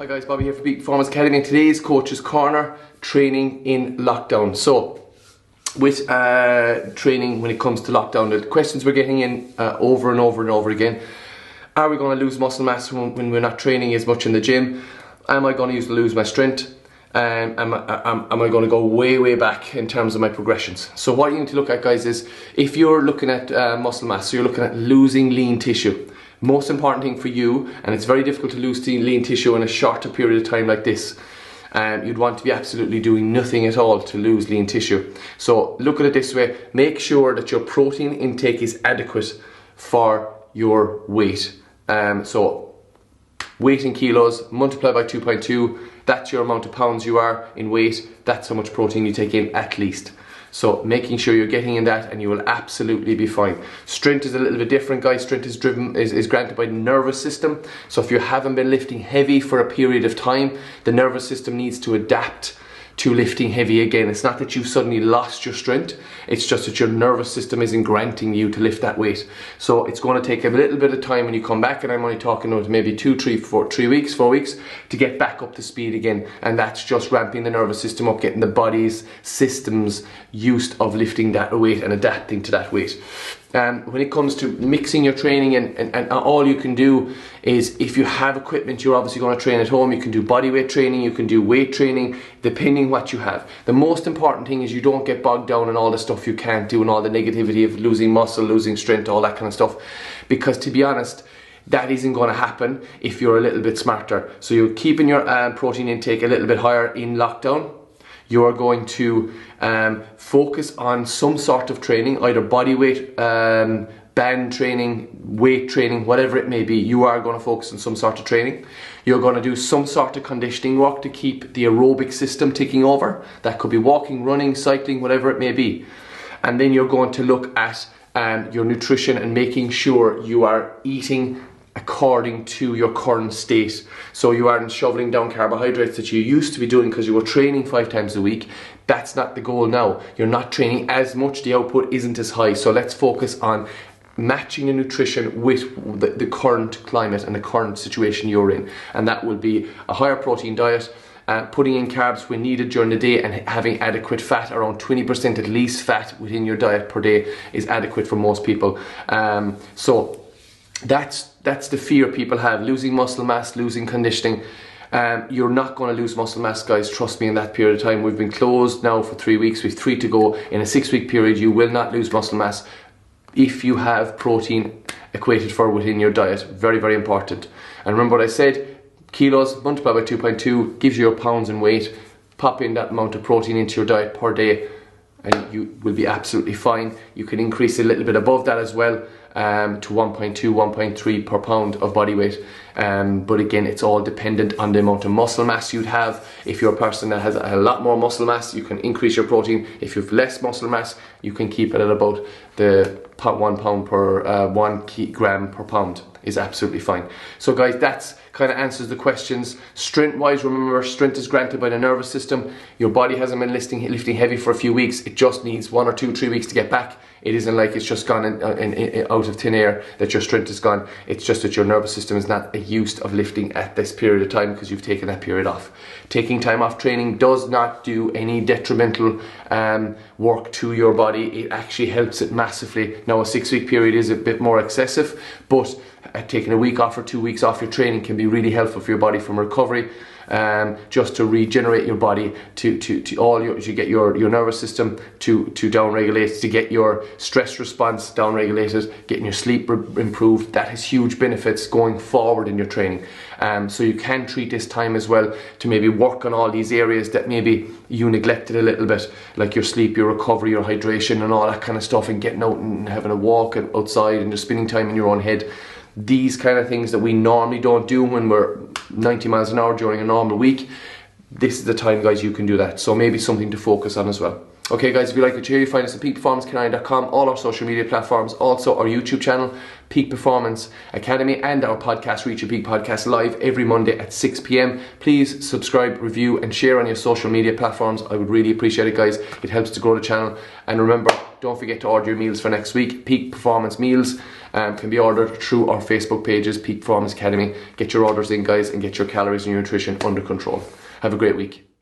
Hi guys, Bobby here for Peak Performance Academy, and today's Coach's Corner, training in lockdown. So, with training when it comes to lockdown, the questions we're getting in over and over and over again: are we going to lose muscle mass when we're not training as much in the gym? Am I going to lose my strength? Am I going to go way back in terms of my progressions? So what you need to look at, guys, is if you're looking at muscle mass, so you're looking at losing lean tissue. Most important thing for you, and it's very difficult to lose lean tissue in a shorter period of time like this, you'd want to be absolutely doing nothing at all to lose lean tissue. So look at it this way: make sure that your protein intake is adequate for your weight. So weight in kilos multiplied by 2.2, that's your amount of pounds you are in weight, that's how much protein you take in at least. So making sure you're getting in that, and you will absolutely be fine. Strength is a little bit different, guys. Strength is granted by the nervous system. So if you haven't been lifting heavy for a period of time, the nervous system needs to adapt to lifting heavy again. It's not that you've suddenly lost your strength, it's just that your nervous system isn't granting you to lift that weight. So it's going to take a little bit of time when you come back, and I'm only talking about maybe 4 weeks to get back up to speed again. And that's just ramping the nervous system up, getting the body's systems used of lifting that weight and adapting to that weight. When it comes to mixing your training, and all you can do is, if you have equipment, you're obviously going to train at home. You can do body weight training, you can do weight training, depending what you have. The most important thing is you don't get bogged down in all the stuff you can't do and all the negativity of losing muscle, losing strength, all that kind of stuff. Because to be honest, that isn't going to happen if you're a little bit smarter. So you're keeping your protein intake a little bit higher in lockdown. You are going to focus on some sort of training, either body weight, band training, weight training, whatever it may be. You are going to focus on some sort of training. You're going to do some sort of conditioning work to keep the aerobic system ticking over. That could be walking, running, cycling, whatever it may be. And then you're going to look at your nutrition and making sure you are eating according to your current state. So you aren't shoveling down carbohydrates that you used to be doing because you were training 5 times a week. That's not the goal now. You're not training as much, the output isn't as high. So let's focus on matching the nutrition with the current climate and the current situation you're in. And that will be a higher protein diet, putting in carbs when needed during the day, and having adequate fat. Around 20% at least fat within your diet per day is adequate for most people. So that's the fear people have: losing muscle mass, losing conditioning. You're not going to lose muscle mass, guys, trust me. In that period of time, we've been closed now for 3 weeks, we've 3 to go. In a 6-week period, you will not lose muscle mass if you have protein equated for within your diet. Very important. And remember what I said: kilos multiplied by 2.2 gives you your pounds in weight. Pop in that amount of protein into your diet per day, and you will be absolutely fine. You can increase a little bit above that as well, to 1.2, 1.3 per pound of body weight. But again, it's all dependent on the amount of muscle mass you'd have. If you're a person that has a lot more muscle mass, you can increase your protein. If you have less muscle mass, you can keep it at about the 1 gram per pound is absolutely fine. So guys, that's kind of answers the questions. Strength wise, remember, strength is granted by the nervous system. Your body hasn't been lifting heavy for a few weeks. It just needs 1 or 2, 3 weeks to get back. It isn't like it's just gone out of thin air that your strength is gone. It's just that your nervous system is not used of lifting at this period of time because you've taken that period off. Taking time off training does not do any detrimental work to your body. It actually helps it massively. Now, a 6-week period is a bit more excessive, but taking a week off or 2 weeks off your training can be really helpful for your body from recovery. Just to regenerate your body, to get your nervous system to down regulate, to get your stress response down regulated, getting your sleep improved. That has huge benefits going forward in your training. So you can treat this time as well to maybe work on all these areas that maybe you neglected a little bit, like your sleep, your recovery, your hydration, and all that kind of stuff, and getting out and having a walk outside and just spending time in your own head. These kind of things that we normally don't do when we're 90 miles an hour during a normal week, this is the time, guys, you can do that. So maybe something to focus on as well. Okay guys, if you like the video, you find us at peakperformancecanadian.com, all our social media platforms, also our YouTube channel, Peak Performance Academy, and our podcast, Reach Your Peak Podcast, live every Monday at 6 p.m. Please subscribe, review, and share on your social media platforms. I would really appreciate it, guys. It helps to grow the channel. And remember, don't forget to order your meals for next week, Peak Performance Meals. can be ordered through our Facebook pages, Peak Performance Academy. Get your orders in, guys, and get your calories and your nutrition under control. Have a great week.